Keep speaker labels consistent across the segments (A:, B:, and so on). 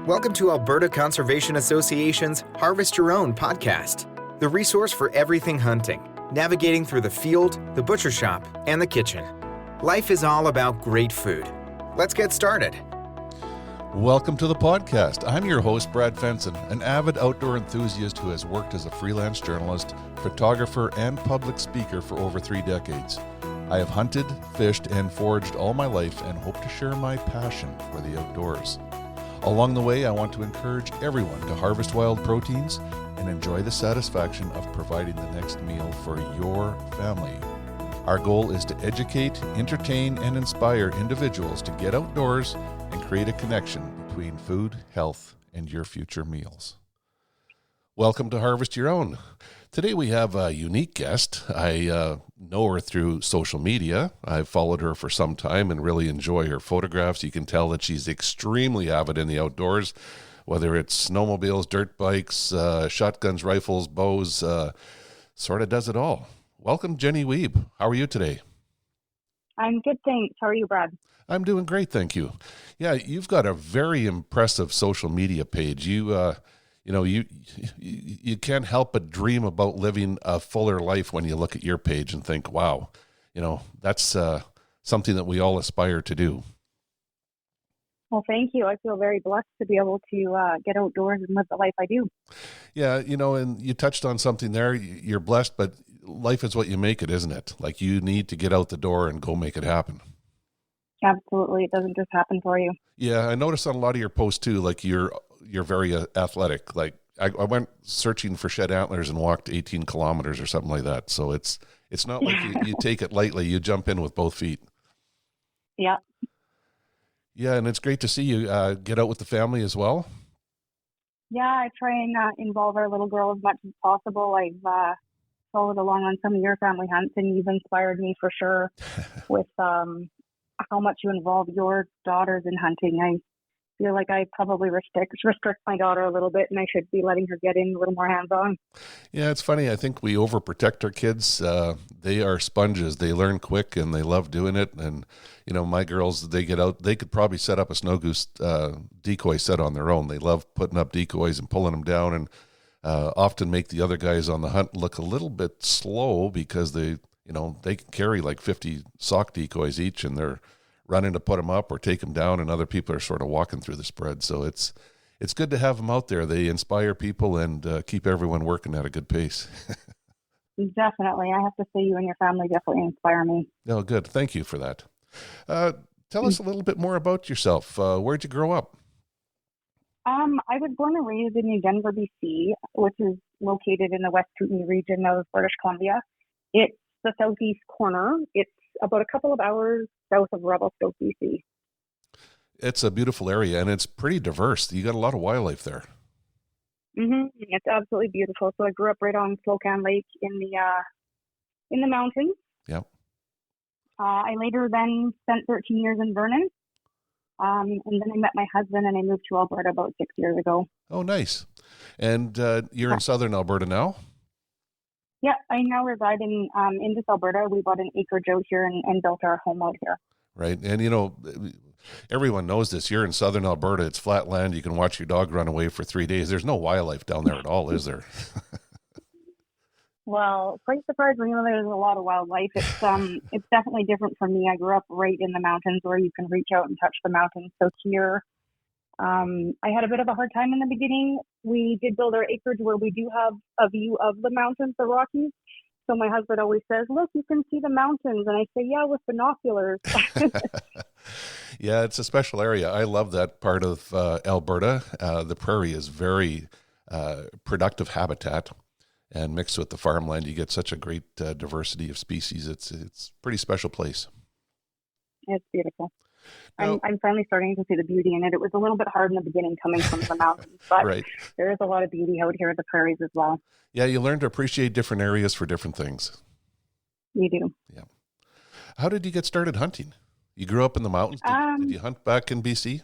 A: Welcome to Alberta Conservation Association's Harvest Your Own podcast, the resource for everything hunting, navigating through the field, the butcher shop, and the kitchen. Life is all about great food. Let's get started.
B: Welcome to the podcast. I'm your host, Brad Fenson, an avid outdoor enthusiast who has worked as a freelance journalist, photographer, and public speaker for over 3 decades. I have hunted, fished, and foraged all my life and hope to share my passion for the outdoors. Along the way, I want to encourage everyone to harvest wild proteins and enjoy the satisfaction of providing the next meal for your family. Our goal is to educate, entertain, and inspire individuals to get outdoors and create a connection between food, health, and your future meals. Welcome to Harvest Your Own. Today we have a unique guest. I know her through social media. I've followed her for some time and really enjoy her photographs. You can tell that she's extremely avid in the outdoors, whether it's snowmobiles, dirt bikes, shotguns, rifles, bows, sort of does it all. Welcome, Jenny Wiebe. How are you today?
C: I'm good, thanks. How are you, Brad?
B: I'm doing great, thank you. Yeah, you've got a very impressive social media page. You can't help but dream about living a fuller life when you look at your page and think, wow, that's something that we all aspire to do.
C: Well, thank you. I feel very blessed to be able to get outdoors and live the life I do.
B: Yeah, and you touched on something there. You're blessed, but life is what you make it, isn't it? Like you need to get out the door and go make it happen.
C: Absolutely. It doesn't just happen for you. Yeah,
B: I noticed on a lot of your posts too, like you're very athletic. Like I went searching for shed antlers and walked 18 kilometers or something like that. So it's not like you take it lightly. You jump in with both feet.
C: Yeah.
B: Yeah, and it's great to see you get out with the family as well.
C: Yeah, I try and involve our little girl as much as possible. I've followed along on some of your family hunts, and you've inspired me for sure with how much you involve your daughters in hunting. I feel like I probably restrict my daughter a little bit, and I should be letting her get in a little more hands-on.
B: Yeah, it's funny. I think we overprotect our kids. They are sponges. They learn quick, and they love doing it. And, my girls, they get out. They could probably set up a snow goose decoy set on their own. They love putting up decoys and pulling them down, and often make the other guys on the hunt look a little bit slow because they can carry like 50 sock decoys each, and they're running to put them up or take them down, and other people are sort of walking through the spread. So it's good to have them out there. They inspire people and keep everyone working at a good pace.
C: Definitely. I have to say you and your family definitely inspire me.
B: Oh, good. Thank you for that. Tell us a little bit more about yourself. Where'd you grow up?
C: I was born and raised in New Denver, BC, which is located in the West Kootenay region of British Columbia. It's the southeast corner. It's about a couple of hours south of Revelstoke, BC.
B: It's a beautiful area, and it's pretty diverse. You got a lot of wildlife there.
C: Mm-hmm. It's absolutely beautiful. So I grew up right on Slocan Lake in the mountains.
B: Yep.
C: I later then spent 13 years in Vernon. And then I met my husband, and I moved to Alberta about 6 years ago.
B: Oh, nice. And you're in southern Alberta now?
C: Yeah, I now reside in this Alberta. We bought an acreage out here and built our home out here.
B: Right. And, everyone knows this. You're in southern Alberta. It's flat land. You can watch your dog run away for 3 days. There's no wildlife down there at all, is there?
C: Well, quite surprisingly, there's a lot of wildlife. It's definitely different from me. I grew up right in the mountains where you can reach out and touch the mountains. So here, I had a bit of a hard time in the beginning. We did build our acreage where we do have a view of the mountains, the Rockies. So my husband always says, look, you can see the mountains. And I say, yeah, with binoculars.
B: Yeah, it's a special area. I love that part of Alberta. The prairie is very productive habitat. And mixed with the farmland, you get such a great diversity of species. It's a pretty special place.
C: It's beautiful. Now, I'm finally starting to see the beauty in it. It was a little bit hard in the beginning coming from the mountains, but right. There is a lot of beauty out here at the prairies as well.
B: Yeah, you learn to appreciate different areas for different things.
C: You do.
B: Yeah. How did you get started hunting? You grew up in the mountains. Did you hunt back in BC?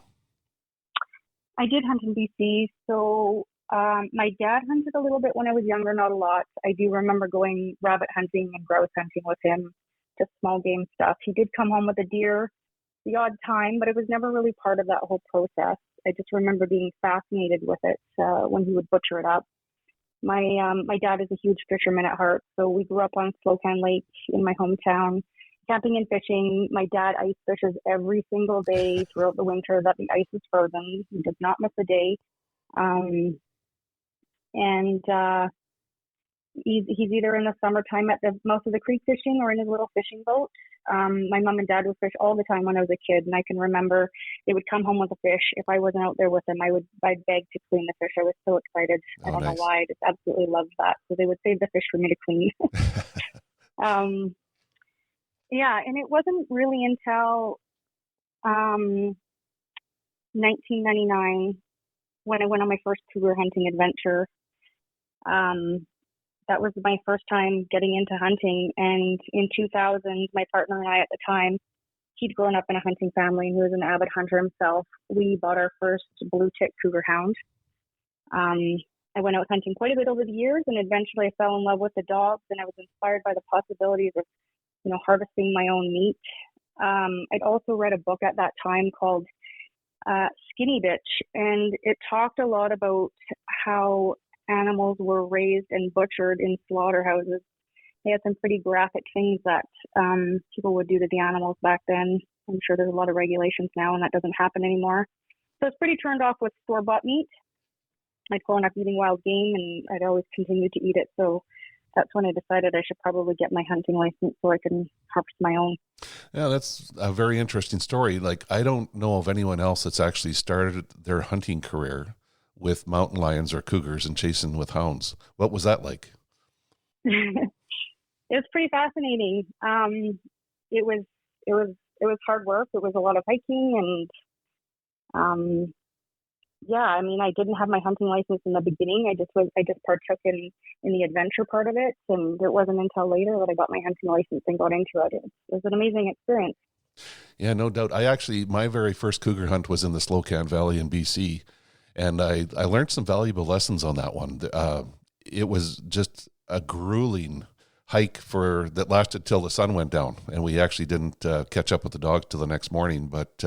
C: I did hunt in BC. So my dad hunted a little bit when I was younger, not a lot. I do remember going rabbit hunting and grouse hunting with him, just small game stuff. He did come home with a deer the odd time, but it was never really part of that whole process. I just remember being fascinated with it when he would butcher it up. My dad is a huge fisherman at heart, so we grew up on Slocan Lake in my hometown, camping and fishing. My dad ice fishes every single day throughout the winter that the ice is frozen. He does not miss a day. He's either in the summertime at the mouth of the creek fishing or in his little fishing boat. My mom and dad would fish all the time when I was a kid, and I can remember they would come home with a fish. If I wasn't out there with them, I'd beg to clean the fish. I was so excited.
B: Oh,
C: I don't
B: nice.
C: know why. I just absolutely loved that. So they would save the fish for me to clean. Yeah, and it wasn't really until 1999 when I went on my first cougar hunting adventure. That was my first time getting into hunting. And in 2000, my partner and I at the time, he'd grown up in a hunting family and he was an avid hunter himself. We bought our first blue tick cougar hound. I went out hunting quite a bit over the years, and eventually I fell in love with the dogs, and I was inspired by the possibilities of, harvesting my own meat. I'd also read a book at that time called Skinny Bitch, and it talked a lot about how animals were raised and butchered in slaughterhouses. They had some pretty graphic things that people would do to the animals back then. I'm sure there's a lot of regulations now, and that doesn't happen anymore. So I was pretty turned off with store-bought meat. I'd grown up eating wild game, and I'd always continued to eat it. So that's when I decided I should probably get my hunting license so I can harvest my own.
B: Yeah, that's a very interesting story. Like, I don't know of anyone else that's actually started their hunting career with mountain lions or cougars and chasing with hounds. What was that like?
C: It was pretty fascinating. It was hard work. It was a lot of hiking, and I didn't have my hunting license in the beginning. I just partook in the adventure part of it, and it wasn't until later that I got my hunting license and got into it. It was an amazing experience.
B: Yeah, no doubt. My very first cougar hunt was in the Slocan Valley in BC, and I learned some valuable lessons on that one. It was just a grueling hike that lasted till the sun went down, and we actually didn't catch up with the dog till the next morning. But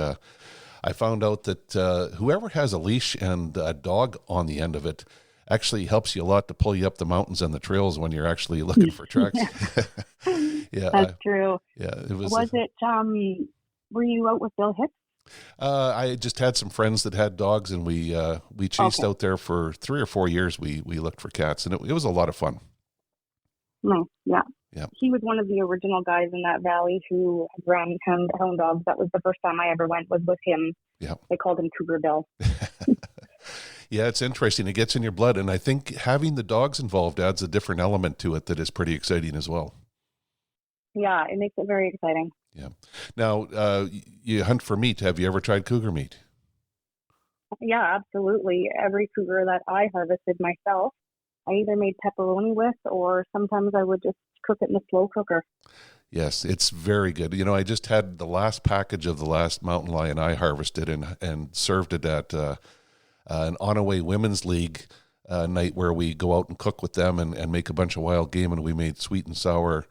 B: I found out that whoever has a leash and a dog on the end of it actually helps you a lot to pull you up the mountains and the trails when you're actually looking for tracks. Yeah,
C: that's true.
B: Yeah, it was.
C: Were you out with Bill Hicks?
B: I just had some friends that had dogs, and we chased out there for 3 or 4 years. We looked for cats, and it was a lot of fun.
C: Nice, yeah.
B: Yeah.
C: He was one of the original guys in that valley who ran hound dogs. That was the first time I ever went, was with him.
B: Yeah.
C: They called him Cougar Bill.
B: Yeah, it's interesting. It gets in your blood, and I think having the dogs involved adds a different element to it that is pretty exciting as well.
C: Yeah, it makes it very exciting.
B: Yeah. Now, you hunt for meat. Have you ever tried cougar meat?
C: Yeah, absolutely. Every cougar that I harvested myself, I either made pepperoni with, or sometimes I would just cook it in the slow cooker.
B: Yes, it's very good. I just had the last package of the last mountain lion I harvested and served it at an On-A-Way Women's League night where we go out and cook with them and make a bunch of wild game, and we made sweet and sour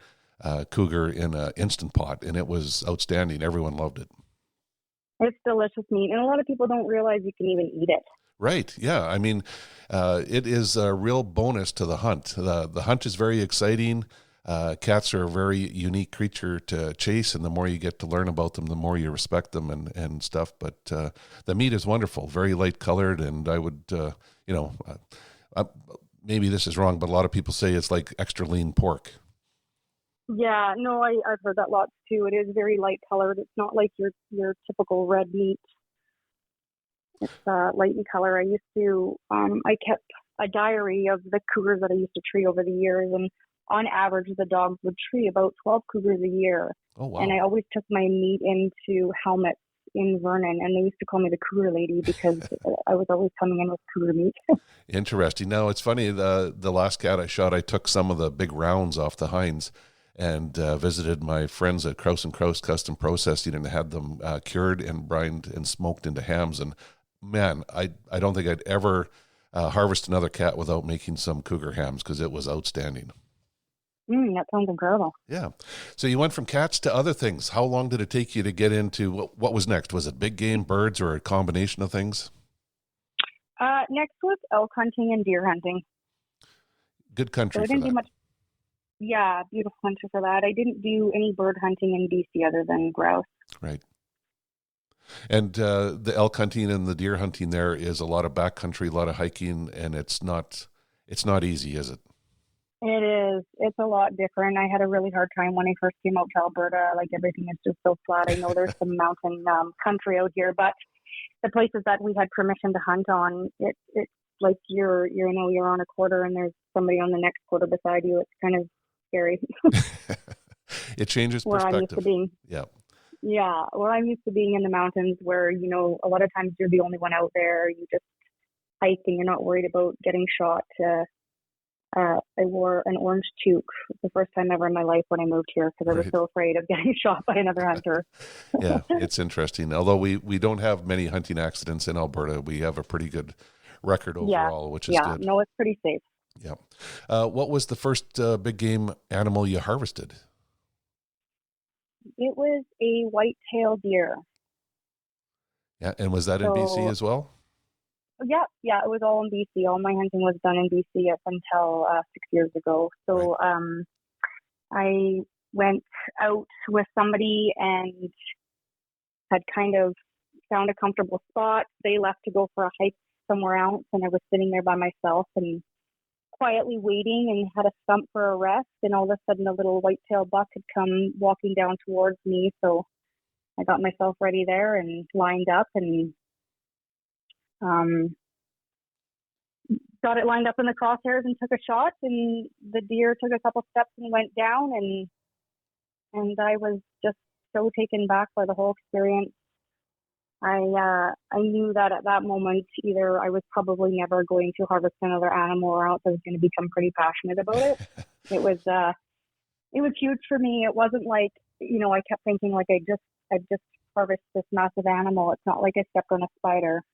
B: cougar in an Instant Pot, and it was outstanding. Everyone loved it.
C: It's delicious meat, and a lot of people don't realize you can even eat it.
B: Right. Yeah. I mean, it is a real bonus to the hunt. The hunt is very exciting. Cats are a very unique creature to chase, and the more you get to learn about them, the more you respect them and stuff. But the meat is wonderful, very light colored, and I would, maybe this is wrong, but a lot of people say it's like extra lean pork.
C: Yeah, no, I've heard that lots too. It is very light colored. It's not like your typical red meat. It's light in color. I kept a diary of the cougars that I used to tree over the years, and on average, the dogs would tree about 12 cougars a year.
B: Oh, wow.
C: And I always took my meat into helmets in Vernon, and they used to call me the cougar lady because I was always coming in with cougar meat.
B: Interesting. Now, it's funny, the last cat I shot, I took some of the big rounds off the hinds and visited my friends at Kraus & Kraus Custom Processing and had them cured and brined and smoked into hams. And man, I don't think I'd ever harvest another cat without making some cougar hams because it was outstanding.
C: That sounds incredible.
B: Yeah. So you went from cats to other things. How long did it take you to get into what was next? Was it big game, birds, or a combination of things?
C: Next was elk hunting and deer hunting.
B: Good country
C: So I didn't
B: for
C: do
B: that.
C: much. Yeah, beautiful country for that. I didn't do any bird hunting in BC other than grouse.
B: Right. And the elk hunting and the deer hunting there is a lot of backcountry, a lot of hiking, and it's not easy, is it?
C: It is. It's a lot different. I had a really hard time when I first came out to Alberta. Like, everything is just so flat. I know there's some mountain country out here, but the places that we had permission to hunt on, it's like you're on a quarter and there's somebody on the next quarter beside you. It's kind of scary.
B: It changes
C: Where
B: perspective.
C: I'm used to being. Yeah, where I'm used to being in the mountains, where a lot of times you're the only one out there. You just hike and you're not worried about getting shot. I wore an orange toque the first time ever in my life when I moved here because I was so afraid of getting shot by another hunter.
B: Yeah, it's interesting. Although we don't have many hunting accidents in Alberta, we have a pretty good record overall, which is good.
C: No, it's pretty safe.
B: Yeah. What was the first big game animal you harvested?
C: It was a whitetail deer.
B: Yeah, and was that in BC as well?
C: Yeah, it was all in BC. All my hunting was done in BC up until 6 years ago. So I went out with somebody and had kind of found a comfortable spot. They left to go for a hike somewhere else, and I was sitting there by myself and quietly waiting and had a stump for a rest, and all of a sudden a little whitetail buck had come walking down towards me. So I got myself ready there and lined up and got it lined up in the crosshairs and took a shot, and the deer took a couple steps and went down, and I was just so taken back by the whole experience. I knew that at that moment either I was probably never going to harvest another animal, or else I was going to become pretty passionate about it. It was huge for me. It wasn't like, I kept thinking like I just harvest this massive animal. It's not like I stepped on a spider.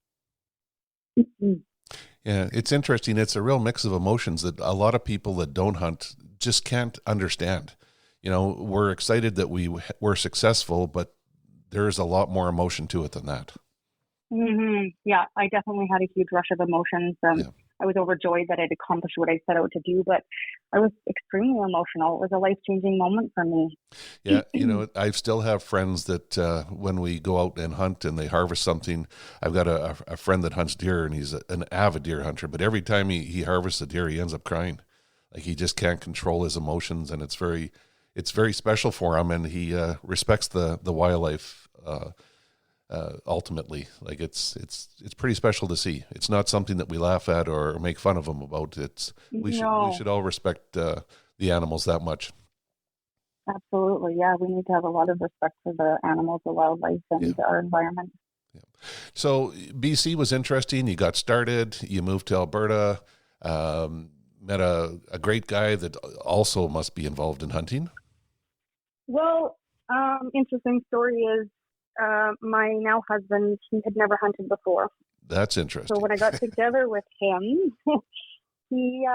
B: Yeah, it's interesting. It's a real mix of emotions that a lot of people that don't hunt just can't understand. We're excited that we're successful, but there's a lot more emotion to it than that.
C: Mm-hmm. Yeah, I definitely had a huge rush of emotions. I was overjoyed that I'd accomplished what I set out to do, but I was extremely emotional. It was a life-changing moment for me.
B: Yeah, I still have friends that when we go out and hunt and they harvest something, I've got a friend that hunts deer, and he's an avid deer hunter, but every time he harvests a deer, he ends up crying. Like, he just can't control his emotions, and it's very special for him, and he respects the wildlife ultimately. Like, it's pretty special to see. It's not something that we laugh at or make fun of them about. We should all respect the animals that much.
C: Absolutely, yeah. We need to have a lot of respect for the animals, the wildlife, and our environment.
B: Yeah. So BC was interesting. You got started. You moved to Alberta. Met a great guy that also must be involved in hunting.
C: Well, interesting story is my now husband, he had never hunted before.
B: That's interesting.
C: So when I got together with him, he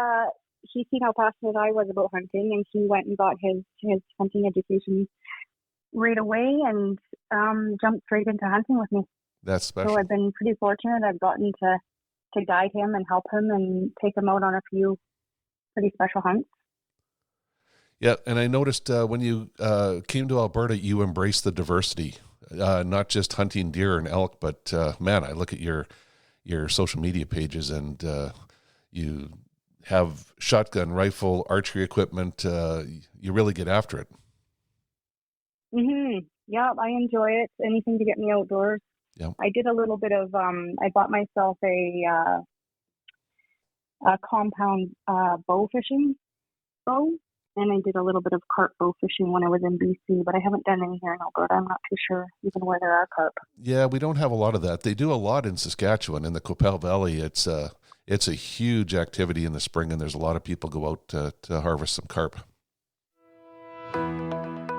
C: seen how passionate I was about hunting, and he went and got his hunting education right away and jumped straight into hunting with me.
B: That's special.
C: So I've been pretty fortunate. I've gotten to guide him and help him and take him out on a few pretty special hunts.
B: Yeah, and I noticed when you came to Alberta, you embraced the diversity, not just hunting deer and elk, but man, I look at your social media pages, and you have shotgun, rifle, archery equipment. You really get after it.
C: Mm-hmm. Yeah, I enjoy it. Anything to get me outdoors.
B: Yeah.
C: I did a little bit of. I bought myself a compound bow fishing bow. And I did a little bit of carp bow fishing when I was in BC, but I haven't done any here in Alberta. I'm not too sure even where there are carp.
B: Yeah, we don't have a lot of that. They do a lot in Saskatchewan, in the Qu'Appelle Valley. It's a huge activity in the spring, and there's a lot of people go out to harvest some carp.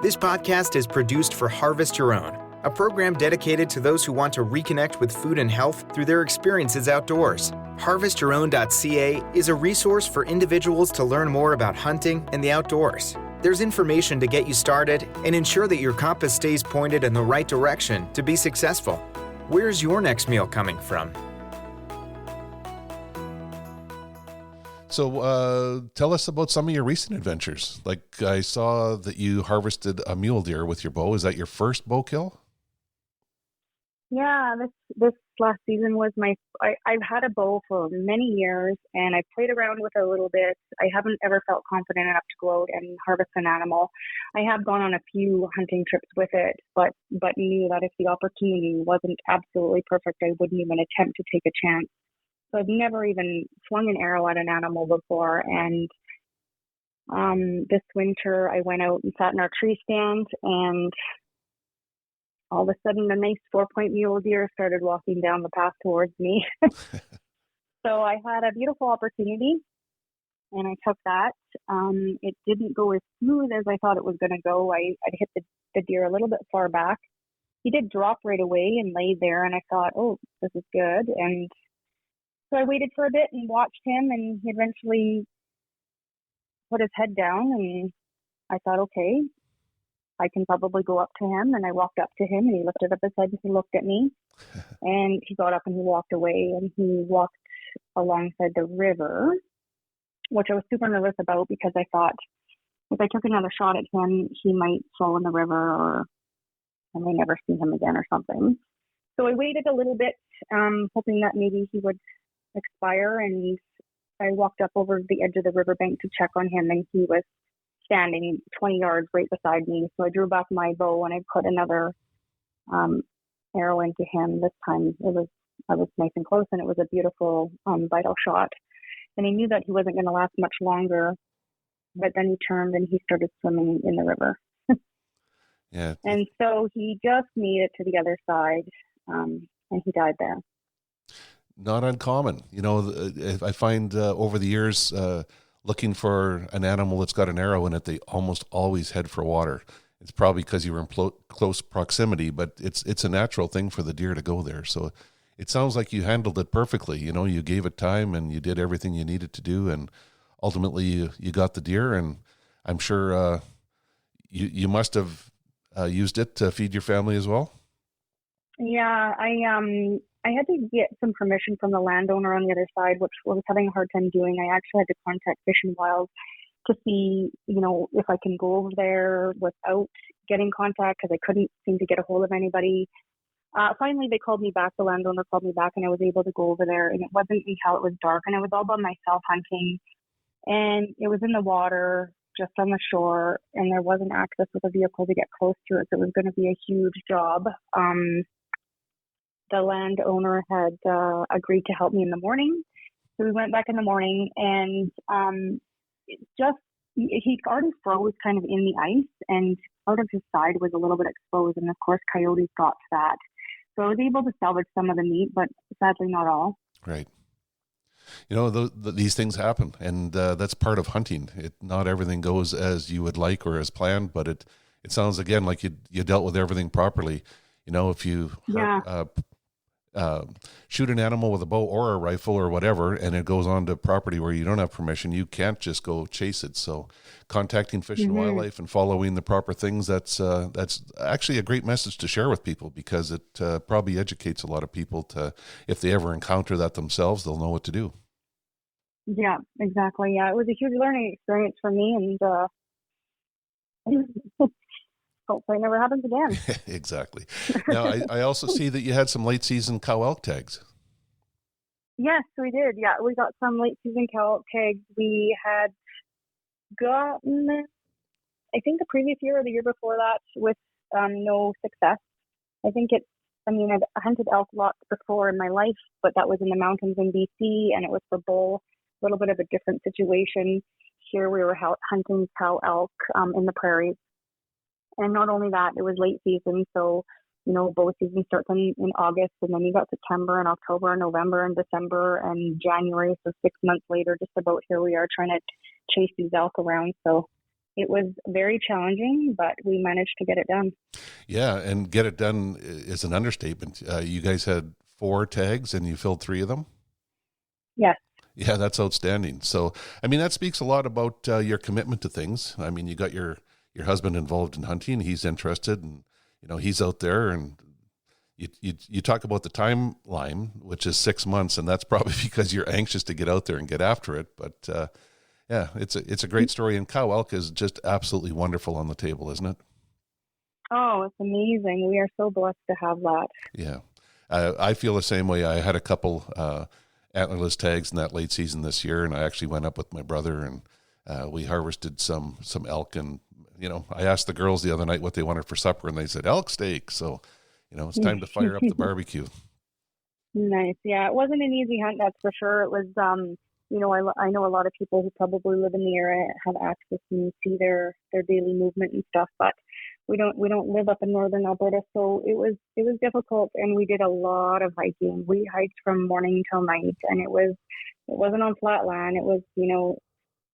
A: This podcast is produced for Harvest Your Own, a program dedicated to those who want to reconnect with food and health through their experiences outdoors. HarvestYourOwn.ca is a resource for individuals to learn more about hunting and the outdoors. There's information to get you started and ensure that your compass stays pointed in the right direction to be successful. Where's your next meal coming from?
B: So tell us about some of your recent adventures. Like I saw that you harvested a mule deer with your bow. Is that your first bow kill?
C: Yeah, this last season was I've had a bow for many years, and I played around with it a little bit. I haven't ever felt confident enough to go out and harvest an animal. I have gone on a few hunting trips with it, but knew that if the opportunity wasn't absolutely perfect, I wouldn't even attempt to take a chance. So I've never even swung an arrow at an animal before. And this winter, I went out and sat in our tree stand, and all of a sudden, a nice 4-point mule deer started walking down the path towards me. So I had a beautiful opportunity, and I took that. It didn't go as smooth as I thought it was going to go. I'd hit the deer a little bit far back. He did drop right away and laid there, and I thought, oh, this is good. And so I waited for a bit and watched him, and he eventually put his head down, and I thought, okay, I can probably go up to him. And I walked up to him, and he lifted up his head and he looked at me, and he got up and he walked away, and he walked alongside the river, which I was super nervous about because I thought if I took another shot at him, he might fall in the river, or I may never see him again or something. So I waited a little bit, hoping that maybe he would expire, and I walked up over the edge of the riverbank to check on him, and he was standing 20 yards right beside me. So I drew back my bow and I put another arrow into him. This time I was nice and close, and it was a beautiful vital shot. And I knew that he wasn't going to last much longer, but then he turned and he started swimming in the river.
B: Yeah.
C: And so he just made it to the other side, and he died there.
B: Not uncommon. You know, I find over the years, looking for an animal that's got an arrow in it, they almost always head for water. It's probably because you were in close proximity, but it's a natural thing for the deer to go there. So it sounds like you handled it perfectly. You know, you gave it time and you did everything you needed to do, and ultimately you got the deer. And I'm sure you must have used it to feed your family as well.
C: Yeah, I had to get some permission from the landowner on the other side, which I was having a hard time doing. I actually had to contact Fish and Wild to see, if I can go over there without getting contact, because I couldn't seem to get a hold of anybody. Finally, they called me back. The landowner called me back, and I was able to go over there. And it wasn't until it was dark, and I was all by myself hunting, and it was in the water, just on the shore, and there wasn't access with a vehicle to get close to it. So it was going to be a huge job. The landowner had agreed to help me in the morning. So we went back in the morning, and he already froze kind of in the ice, and part of his side was a little bit exposed. And of course, coyotes got that. So I was able to salvage some of the meat, but sadly not all.
B: Right. You know, these things happen, and that's part of hunting. Not everything goes as you would like or as planned, but it sounds, again, like you dealt with everything properly. You know, if you shoot an animal with a bow or a rifle or whatever, and it goes on to property where you don't have permission, you can't just go chase it. So contacting Fish and Wildlife and following the proper things, that's actually a great message to share with people, because it probably educates a lot of people to, if they ever encounter that themselves, they'll know what to do.
C: Yeah, exactly. Yeah, it was a huge learning experience for me, and hopefully it never happens again.
B: Exactly. Now, I also see that you had some late season cow elk tags.
C: Yes, we did. Yeah, we got some late season cow elk tags. We had gotten, I think, the previous year or the year before that with no success. I've hunted elk lots before in my life, but that was in the mountains in BC, and it was for bull, a little bit of a different situation. Here we were hunting cow elk in the prairies. And not only that, it was late season, so, bow season starts in August, and then you got September and October and November and December and January, so 6 months later, just about here we are trying to chase these elk around. So it was very challenging, but we managed to get it done.
B: Yeah, and get it done is an understatement. You guys had 4 tags and you filled 3 of them?
C: Yes.
B: Yeah, that's outstanding. So, I mean, that speaks a lot about your commitment to things. I mean, you got your husband involved in hunting. He's interested, and he's out there. And you talk about the timeline, which is 6 months, and that's probably because you're anxious to get out there and get after it. But yeah, it's a great story. And cow elk is just absolutely wonderful on the table, isn't it?
C: Oh, it's amazing. We are so blessed to have that.
B: Yeah, I feel the same way. I had a couple antlerless tags in that late season this year, and I actually went up with my brother and we harvested some elk. And I asked the girls the other night what they wanted for supper, and they said elk steak. So it's time to fire up the barbecue.
C: Nice. Yeah, it wasn't an easy hunt, that's for sure. It was I know a lot of people who probably live in the area have access and see their daily movement and stuff, but we don't live up in northern Alberta, so it was difficult, and we did a lot of hiking. We hiked from morning till night, and it wasn't on flat land. It was in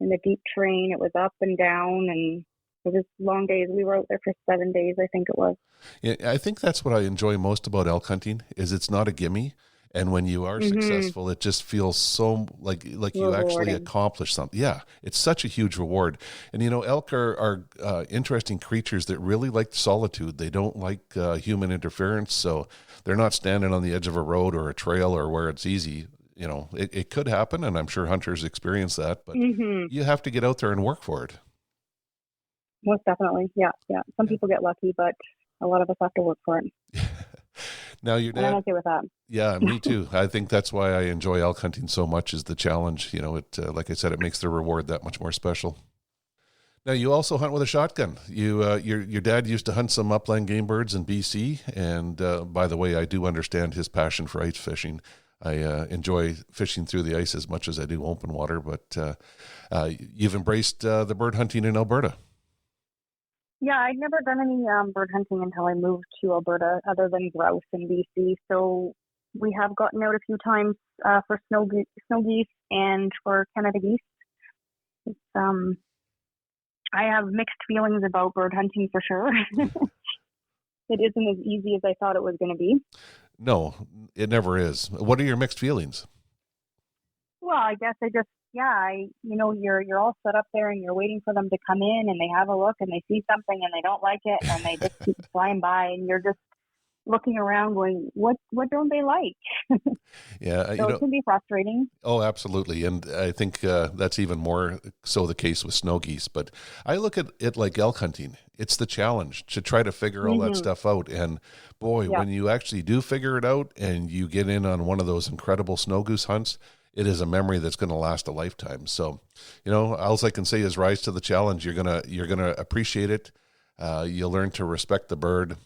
C: the deep terrain. It was up and down, and it was long days. We were out there for 7 days, I think it was.
B: Yeah, I think that's what I enjoy most about elk hunting is it's not a gimme. And when you are successful, it just feels so like you actually accomplished something. Yeah, it's such a huge reward. And elk are interesting creatures that really like solitude. They don't like human interference, so they're not standing on the edge of a road or a trail or where it's easy. It could happen, and I'm sure hunters experience that, but you have to get out there and work for it.
C: Most definitely, yeah. Some people get lucky, but a lot of us have to work for it.
B: Now your dad,
C: and I'm okay with that.
B: Yeah, me too. I think that's why I enjoy elk hunting so much is the challenge. It like I said, it makes the reward that much more special. Now you also hunt with a shotgun. Your dad used to hunt some upland game birds in BC, and by the way, I do understand his passion for ice fishing. I enjoy fishing through the ice as much as I do open water, but you've embraced the bird hunting in Alberta.
C: Yeah, I'd never done any bird hunting until I moved to Alberta, other than grouse in BC. So we have gotten out a few times for snow geese and for Canada geese. I have mixed feelings about bird hunting for sure. It isn't as easy as I thought it was going to be.
B: No, it never is. What are your mixed feelings?
C: Well, I guess you're all set up there and you're waiting for them to come in, and they have a look and they see something and they don't like it and they just keep flying by, and you're just looking around going, what don't they like?
B: Yeah.
C: So it can be frustrating.
B: Oh, absolutely. And I think that's even more so the case with snow geese. But I look at it like elk hunting. It's the challenge to try to figure all that stuff out. And boy, when you actually do figure it out and you get in on one of those incredible snow goose hunts, it is a memory that's going to last a lifetime. So, all I can say is rise to the challenge. You're gonna appreciate it. You'll learn to respect the bird,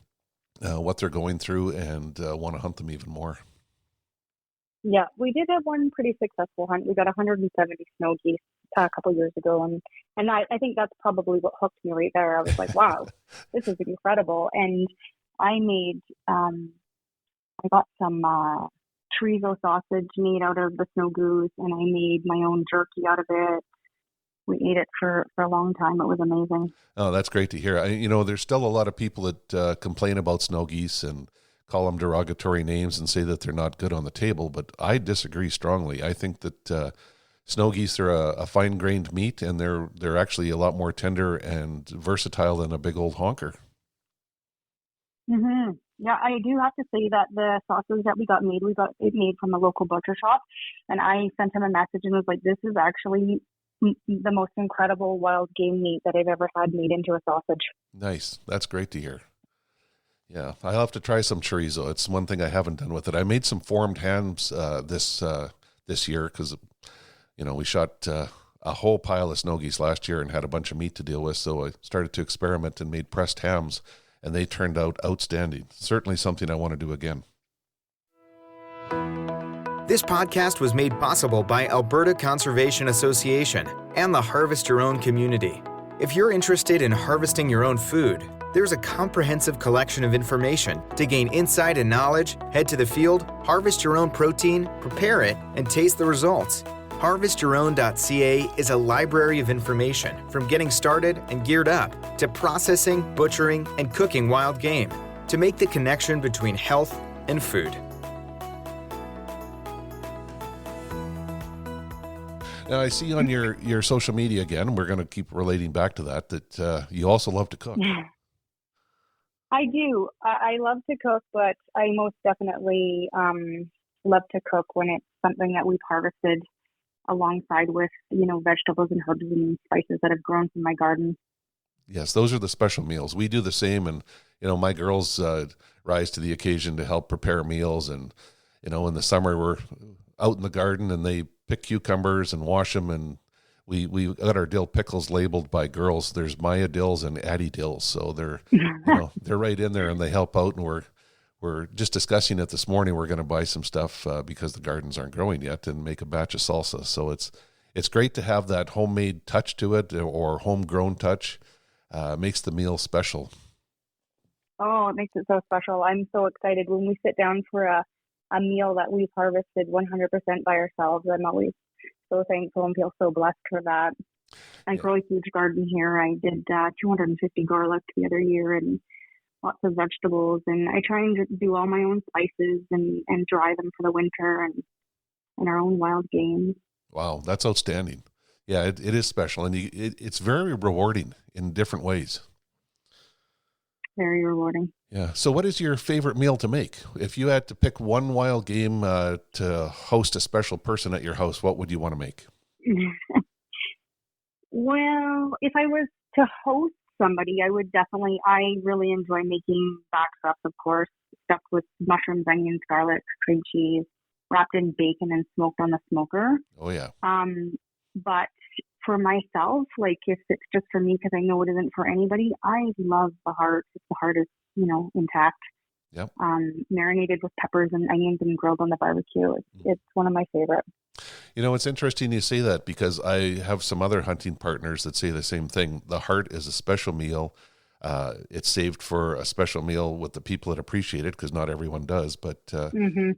B: what they're going through, and want to hunt them even more.
C: Yeah, we did have one pretty successful hunt. We got 170 snow geese a couple years ago, and I think that's probably what hooked me right there. I was like, wow, this is incredible. And I got some chorizo sausage made out of the snow goose, and I made my own jerky out of it. We ate it for a long time. It was amazing.
B: Oh, that's great to hear. There's still a lot of people that complain about snow geese and call them derogatory names and say that they're not good on the table, but I disagree strongly. I think that snow geese are a fine-grained meat, and they're actually a lot more tender and versatile than a big old honker.
C: Mm-hmm. Yeah, I do have to say that the sausage that we got it made from a local butcher shop, and I sent him a message and was like, this is actually the most incredible wild game meat that I've ever had made into a sausage.
B: Nice. That's great to hear. Yeah, I'll have to try some chorizo. It's one thing I haven't done with it. I made some formed hams this year because, we shot a whole pile of snow geese last year and had a bunch of meat to deal with, so I started to experiment and made pressed hams, and they turned out outstanding. Certainly something I want to do again.
A: This podcast was made possible by Alberta Conservation Association and the Harvest Your Own community. If you're interested in harvesting your own food, there's a comprehensive collection of information. To gain insight and knowledge, head to the field, harvest your own protein, prepare it, and taste the results. HarvestYourOwn.ca is a library of information from getting started and geared up to processing, butchering, and cooking wild game to make the connection between health and food.
B: Now, I see on your social media, again, we're going to keep relating back to that you also love to cook.
C: I do. I love to cook, but I most definitely love to cook when it's something that we've harvested alongside with, vegetables and herbs and spices that have grown from my garden.
B: Yes, those are the special meals. We do the same, and my girls rise to the occasion to help prepare meals. And in the summer we're out in the garden, and they pick cucumbers and wash them, and we got our dill pickles labeled by girls. There's Maya dills and Addie dills, so they're they're right in there, and they help out. And we're just discussing it this morning. We're going to buy some stuff because the gardens aren't growing yet, and make a batch of salsa. So it's great to have that homemade touch to it, or homegrown touch. Makes the meal special.
C: Oh, it makes it so special. I'm so excited when we sit down for a meal that we've harvested 100% by ourselves. I'm always so thankful and feel so blessed for that. I grow a huge garden here. I did 250 garlic the other year and lots of vegetables. And I try and do all my own spices and dry them for the winter and our own wild game.
B: Wow, that's outstanding. Yeah, it is special, and it's very rewarding in different ways.
C: Very rewarding.
B: Yeah. So what is your favorite meal to make? If you had to pick one wild game to host a special person at your house, what would you want to make?
C: Well, if I was to host somebody, I really enjoy making backstuff, of course, stuffed with mushrooms, onions, garlic, cream cheese, wrapped in bacon and smoked on the smoker.
B: Oh, yeah.
C: But for myself, like if it's just for me, because I know it isn't for anybody, I love the heart. If the heart is, intact,
B: yep.
C: Marinated with peppers and onions and grilled on the barbecue. It's one of my favorite.
B: It's interesting you say that, because I have some other hunting partners that say the same thing. The heart is a special meal. It's saved for a special meal with the people that appreciate it, because not everyone does, but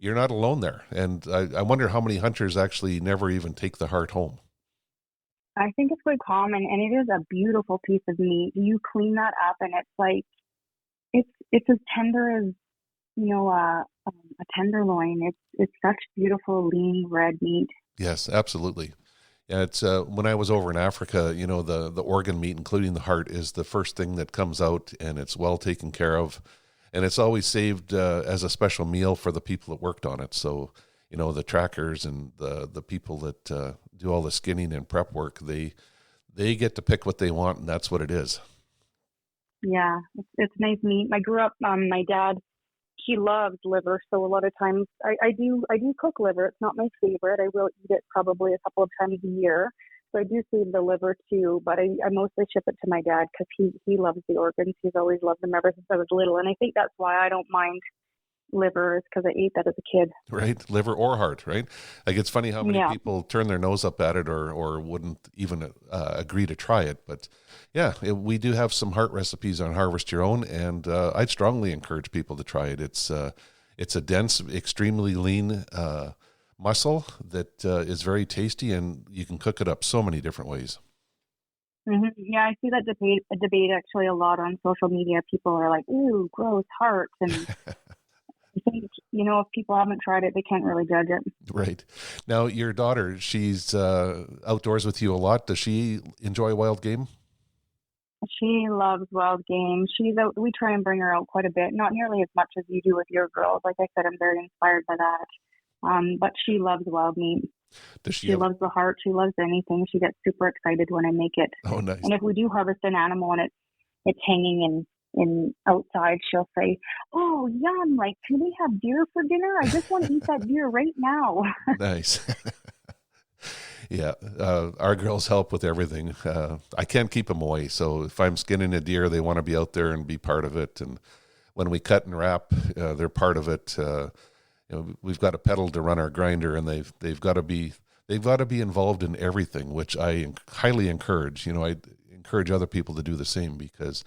B: you're not alone there. And I wonder how many hunters actually never even take the heart home.
C: I think it's quite common, and it is a beautiful piece of meat. You clean that up, and it's like it's as tender as a tenderloin. It's such beautiful, lean red meat.
B: Yes, absolutely. Yeah, it's when I was over in Africa, the organ meat, including the heart, is the first thing that comes out, and it's well taken care of, and it's always saved as a special meal for the people that worked on it. So, the trackers and the people that do all the skinning and prep work, they get to pick what they want, and that's what it is.
C: Yeah, it's nice meat. I grew up. My dad, he loves liver, so a lot of times I do cook liver. It's not my favorite. I will eat it probably a couple of times a year. So I do save the liver too, but I mostly ship it to my dad because he loves the organs. He's always loved them ever since I was little, and I think that's why I don't mind liver, is because I ate that as a kid.
B: Right, liver or heart, right? Like, it's funny how many people turn their nose up at it or wouldn't even agree to try it. But yeah, we do have some heart recipes on Harvest Your Own, and I'd strongly encourage people to try it. It's a dense, extremely lean muscle that is very tasty, and you can cook it up so many different ways.
C: Mm-hmm. Yeah, I see that debate actually a lot on social media. People are like, "Ooh, gross hearts," and I think, if people haven't tried it, they can't really judge it.
B: Right. Now, your daughter, she's outdoors with you a lot. Does she enjoy wild game?
C: She loves wild game. She's out. We try and bring her out quite a bit, not nearly as much as you do with your girls. Like I said, I'm very inspired by that. But she loves wild meat. She loves the heart. She loves anything. She gets super excited when I make it.
B: Oh, nice.
C: And if we do harvest an animal and it's hanging in outside, she'll say, "Oh, yum, like, can we have deer for dinner? I just want to eat that deer right now."
B: Nice. Yeah, our girls help with everything. I can't keep them away, so if I'm skinning a deer, they want to be out there and be part of it. And when we cut and wrap, they're part of it. We've got a pedal to run our grinder, and they've got to be involved in everything, which I highly encourage. I encourage other people to do the same, because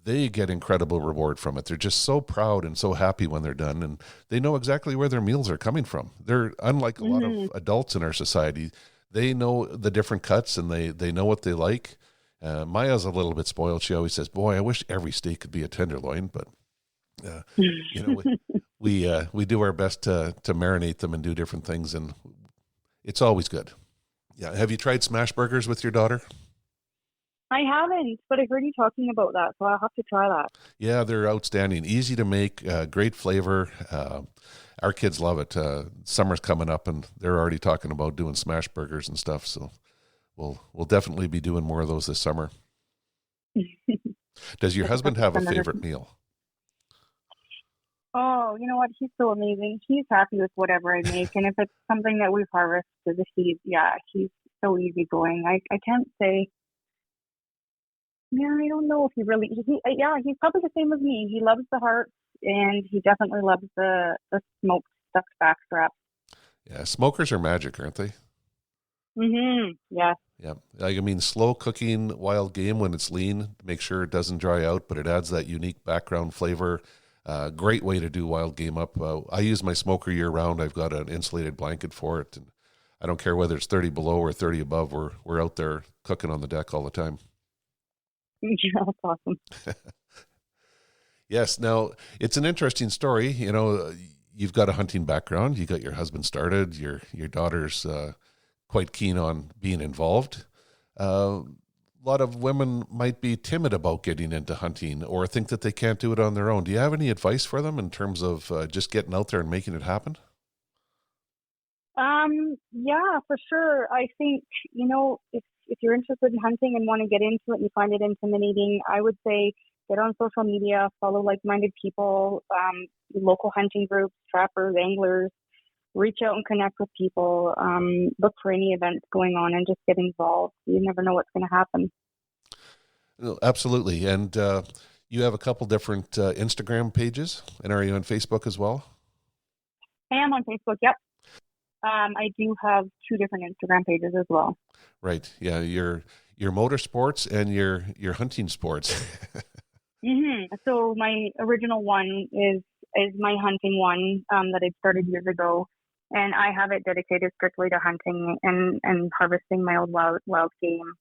B: they get incredible reward from it. They're just so proud and so happy when they're done, and they know exactly where their meals are coming from. They're unlike a lot of adults in our society. They know the different cuts, and they know what they like. Maya's a little bit spoiled. She always says, "Boy, I wish every steak could be a tenderloin," but we do our best to marinate them and do different things, and it's always good. Yeah. Have you tried smash burgers with your daughter?
C: I haven't, but I heard you talking about that, so I'll have to try that.
B: Yeah, they're outstanding. Easy to make, great flavor. Our kids love it. Summer's coming up, and they're already talking about doing smash burgers and stuff. So we'll definitely be doing more of those this summer. Does your husband have a favorite meal?
C: Oh, you know what? He's so amazing. He's happy with whatever I make, and if it's something that we've harvested, he's so easygoing. I can't say. Yeah, I don't know if he really. He's probably the same as me. He loves the heart, and he definitely loves the smoked stuffed backstrap.
B: Yeah, smokers are magic, aren't they?
C: Yeah.
B: Yeah. I mean, slow cooking wild game when it's lean, make sure it doesn't dry out, but it adds that unique background flavor. Great way to do wild game up. I use my smoker year round. I've got an insulated blanket for it, and I don't care whether it's 30 below or 30 above. We're out there cooking on the deck all the time.
C: Yeah, that's awesome.
B: Yes. Now, it's an interesting story. You know, you've got a hunting background. You got your husband started. Your daughter's quite keen on being involved. A lot of women might be timid about getting into hunting or think that they can't do it on their own. Do you have any advice for them in terms of just getting out there and making it happen?
C: Yeah, for sure. I think, if you're interested in hunting and want to get into it and you find it intimidating, I would say get on social media, follow like-minded people, local hunting groups, trappers, anglers, reach out and connect with people, look for any events going on and just get involved. You never know what's going to happen.
B: Absolutely. And you have a couple different Instagram pages, and are you on Facebook as well?
C: I am on Facebook, yep. I do have 2 different Instagram pages as well.
B: Right. Yeah. Your motorsports and your hunting sports.
C: So my original one is my hunting one that I started years ago, and I have it dedicated strictly to hunting and harvesting my old wild game.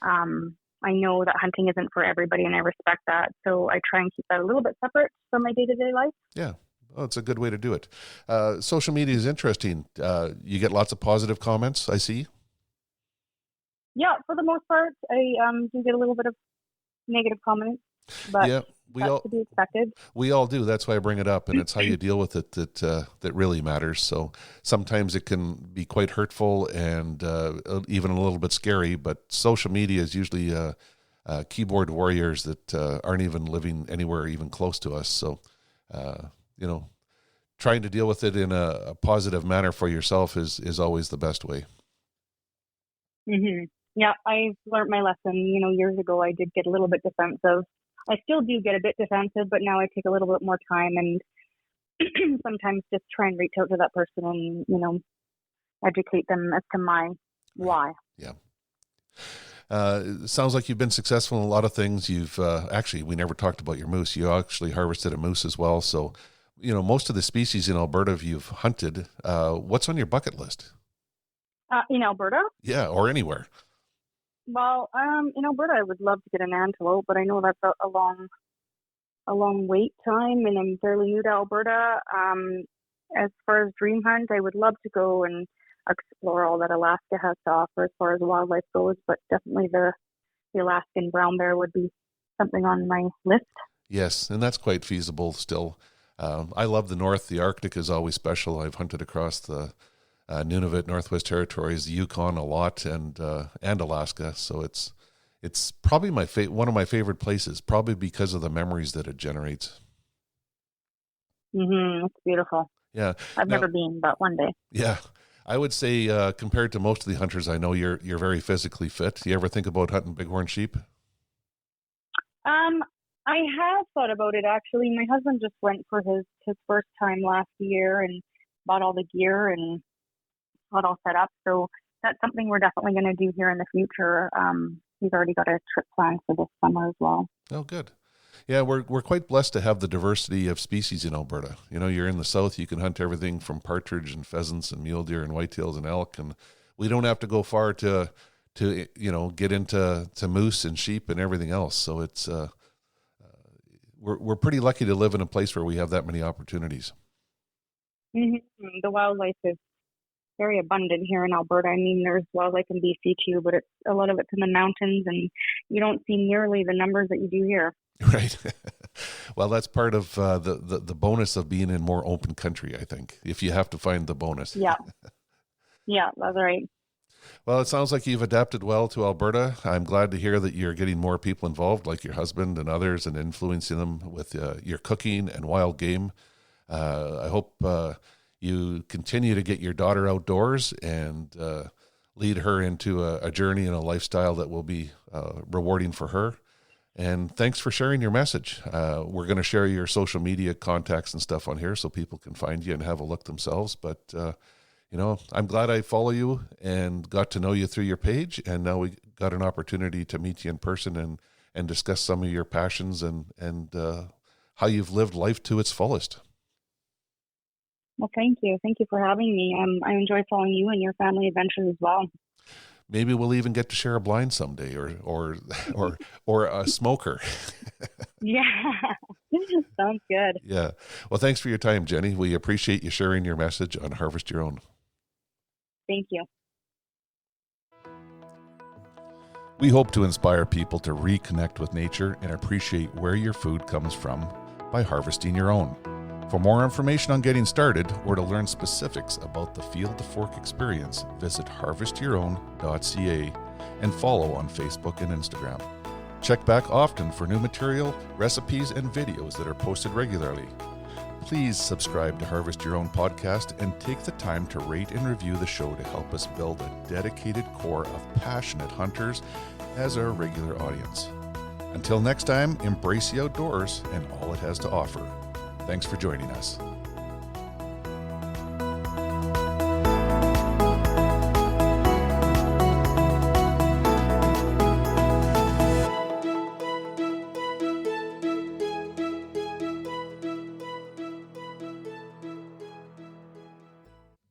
C: I know that hunting isn't for everybody, and I respect that. So I try and keep that a little bit separate from my day-to-day life.
B: Yeah. Oh, it's a good way to do it. Social media is interesting. You get lots of positive comments, I see.
C: Yeah, for the most part, I do get a little bit of negative comments, but
B: yeah,
C: that's to be expected.
B: We all do. That's why I bring it up, and it's how you deal with it that really matters. So sometimes it can be quite hurtful and even a little bit scary, but social media is usually keyboard warriors that aren't even living anywhere even close to us. So, trying to deal with it in a positive manner for yourself is always the best way.
C: Yeah, I've learned my lesson. Years ago, I did get a little bit defensive. I still do get a bit defensive, but now I take a little bit more time and sometimes just try and reach out to that person and, educate them as to my why.
B: Yeah. Sounds like you've been successful in a lot of things. You've actually, we never talked about your moose. You actually harvested a moose as well. So, most of the species in Alberta you've hunted. What's on your bucket list?
C: In Alberta?
B: Yeah, or anywhere.
C: Well, in Alberta, I would love to get an antelope, but I know that's a long wait time, and I'm fairly new to Alberta. As far as dream hunt, I would love to go and explore all that Alaska has to offer as far as wildlife goes, but definitely the Alaskan brown bear would be something on my list.
B: Yes, and that's quite feasible still. I love the North. The Arctic is always special. I've hunted across the Nunavut, Northwest Territories, the Yukon a lot, and Alaska. So it's probably one of my favorite places, probably because of the memories that it generates.
C: It's beautiful.
B: Yeah,
C: I've never been, but one day.
B: Yeah, I would say compared to most of the hunters I know, you're very physically fit. Do you ever think about hunting bighorn sheep?
C: I have thought about it actually. My husband just went for his first time last year and bought all the gear and got all set up. So that's something we're definitely going to do here in the future. He's already got a trip planned for this summer as well.
B: Oh, good. Yeah, we're quite blessed to have the diversity of species in Alberta. You're in the south, you can hunt everything from partridge and pheasants and mule deer and whitetails and elk, and we don't have to go far to get into moose and sheep and everything else. So it's we're pretty lucky to live in a place where we have that many opportunities.
C: The wildlife is very abundant here in Alberta. I mean, there's wildlife in BC too, but a lot of it's in the mountains, and you don't see nearly the numbers that you do here.
B: Right. Well, that's part of the bonus of being in more open country, I think, if you have to find the bonus.
C: Yeah. Yeah, that's right.
B: Well, it sounds like you've adapted well to Alberta. I'm glad to hear that you're getting more people involved, like your husband and others, and influencing them with your cooking and wild game. I hope you continue to get your daughter outdoors and lead her into a journey and a lifestyle that will be rewarding for her. And thanks for sharing your message. We're going to share your social media contacts and stuff on here so people can find you and have a look themselves. But, I'm glad I follow you and got to know you through your page. And now we got an opportunity to meet you in person and discuss some of your passions and how you've lived life to its fullest.
C: Well, thank you. Thank you for having me. I enjoy following you and your family adventures as well.
B: Maybe we'll even get to share a blind someday, or a smoker.
C: Yeah, sounds good.
B: Yeah. Well, thanks for your time, Jenny. We appreciate you sharing your message on Harvest Your Own.
C: Thank you.
B: We hope to inspire people to reconnect with nature and appreciate where your food comes from by harvesting your own. For more information on getting started or to learn specifics about the Field to Fork experience, visit harvestyourown.ca and follow on Facebook and Instagram. Check back often for new material, recipes, and videos that are posted regularly. Please subscribe to Harvest Your Own podcast and take the time to rate and review the show to help us build a dedicated core of passionate hunters as our regular audience. Until next time, embrace the outdoors and all it has to offer. Thanks for joining us.